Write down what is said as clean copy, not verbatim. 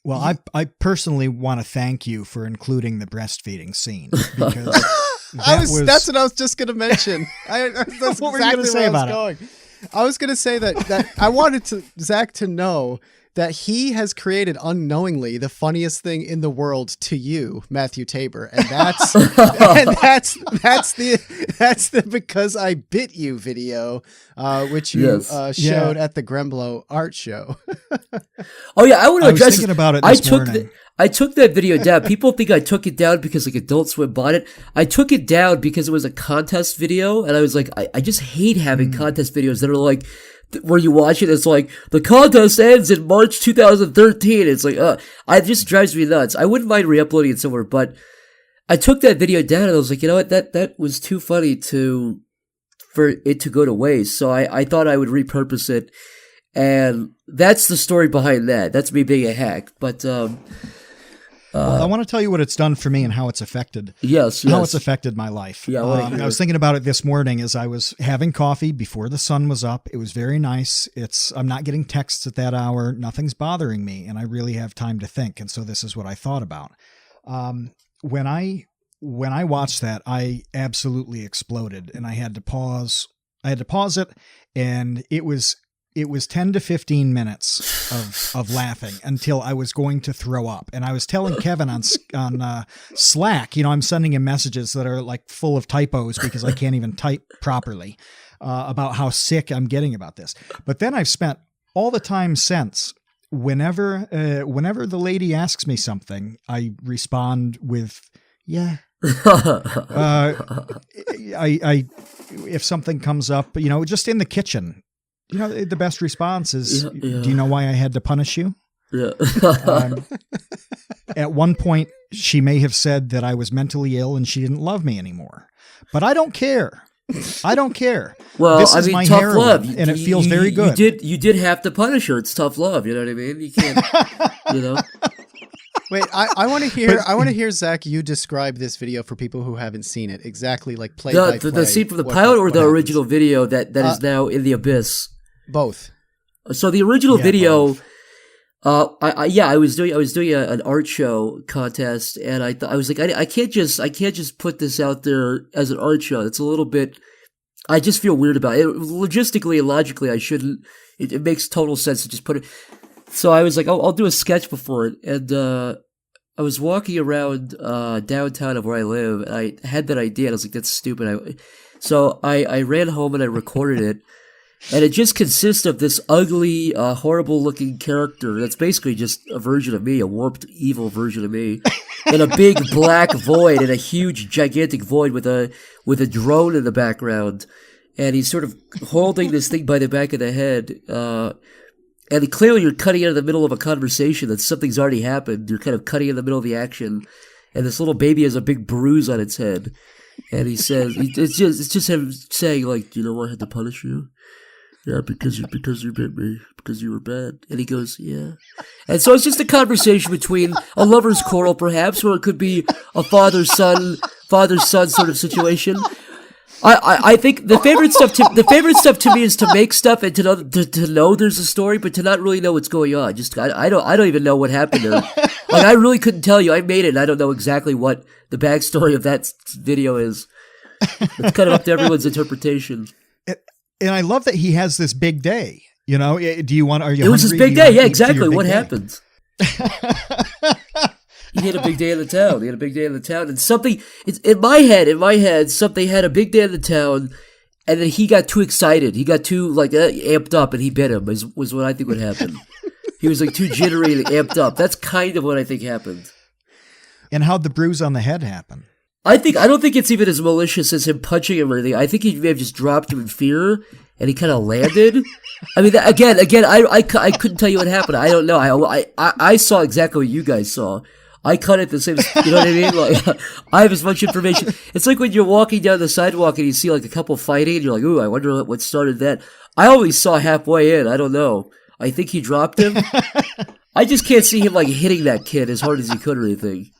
Well, I personally want to thank you for including the breastfeeding scene, because that's what I was just going to mention. That's what were exactly you going to say about going. I was going to say that I wanted Zach to know that he has created unknowingly the funniest thing in the world to you, Matthew Tabor, and that's the because I bit you video, which you showed at the Gremblo Art Show. Oh yeah, I want to address. I was thinking about it this morning. I took that video down. People think I took it down because like Adult Swim bought it. I took it down because it was a contest video, and I was like, I just hate having contest videos that are like, where you watch it, it's like, the contest ends in March 2013. It's like, it just drives me nuts. I wouldn't mind re-uploading it somewhere, but I took that video down and I was like, you know what, that was too funny for it to go to waste. So I thought I would repurpose it, and that's the story behind that. That's me being a hack, but, well, I want to tell you what it's done for me and how it's affected. Yes. How it's affected my life. Yeah, I was thinking about it this morning as I was having coffee before the sun was up. It was very nice. I'm not getting texts at that hour. Nothing's bothering me, and I really have time to think. And so this is what I thought about. When I watched that, I absolutely exploded, and I had to pause. It, and it was 10 to 15 minutes of laughing until I was going to throw up. And I was telling Kevin on Slack, I'm sending him messages that are like full of typos because I can't even type properly, about how sick I'm getting about this. But then I've spent all the time since, whenever the lady asks me something, I respond with, yeah. If something comes up, just in the kitchen, the best response is, do you know why I had to punish you? Yeah. At one point, she may have said that I was mentally ill and she didn't love me anymore. But I don't care. Well, this is my tough heroin, love, and it feels very good. You did have to punish her. It's tough love. You know what I mean? You can't. Wait, I want to hear. I want to hear, Zach, you describe this video for people who haven't seen it exactly, like play by play. The scene from the pilot or the original video that is now in the abyss. Both. So the original video, I was doing an art show contest, and I was like, I can't just put this out there as an art show. It's a little bit. I just feel weird about it. Logistically and logically, I shouldn't. It makes total sense to just put it. So I was like, I'll do a sketch before it, and I was walking around downtown of where I live, and I had that idea, and I was like, that's stupid. So I ran home and I recorded it. And it just consists of this ugly, horrible-looking character that's basically just a version of me, a warped, evil version of me, in a big black void, in a huge, gigantic void with a drone in the background. And he's sort of holding this thing by the back of the head. And clearly you're cutting out in the middle of a conversation that something's already happened. You're kind of cutting in the middle of the action. And this little baby has a big bruise on its head. And he says, it's just him saying, like, you know why I had to punish you? Yeah, because you bit me, because you were bad. And he goes, yeah. And so it's just a conversation between a lover's quarrel, perhaps, or it could be a father-son sort of situation. I think the favorite stuff to me is to make stuff and to know there's a story, but to not really know what's going on. Just I don't even know what happened there. Like, I really couldn't tell you. I made it, and I don't know exactly what the backstory of that video is. It's kind of up to everyone's interpretation. And I love that he has this big day. Do you want? Are you? It was his big day. Yeah, exactly. What happened? He had a big day in the town. And something in my head, something had a big day in the town, and then he got too excited. He got too amped up, and he bit him. Was what I think would happen. He was like too jittery and amped up. That's kind of what I think happened. And how'd the bruise on the head happen? I don't think it's even as malicious as him punching him or anything. I think he may have just dropped him in fear, and he kind of landed. I mean, again, I couldn't tell you what happened. I don't know. I saw exactly what you guys saw. I cut it the same. You know what I mean? Like, I have as much information. It's like when you're walking down the sidewalk and you see like a couple fighting, and you're like, "Ooh, I wonder what started that." I only saw halfway in. I don't know. I think he dropped him. I just can't see him like hitting that kid as hard as he could or anything.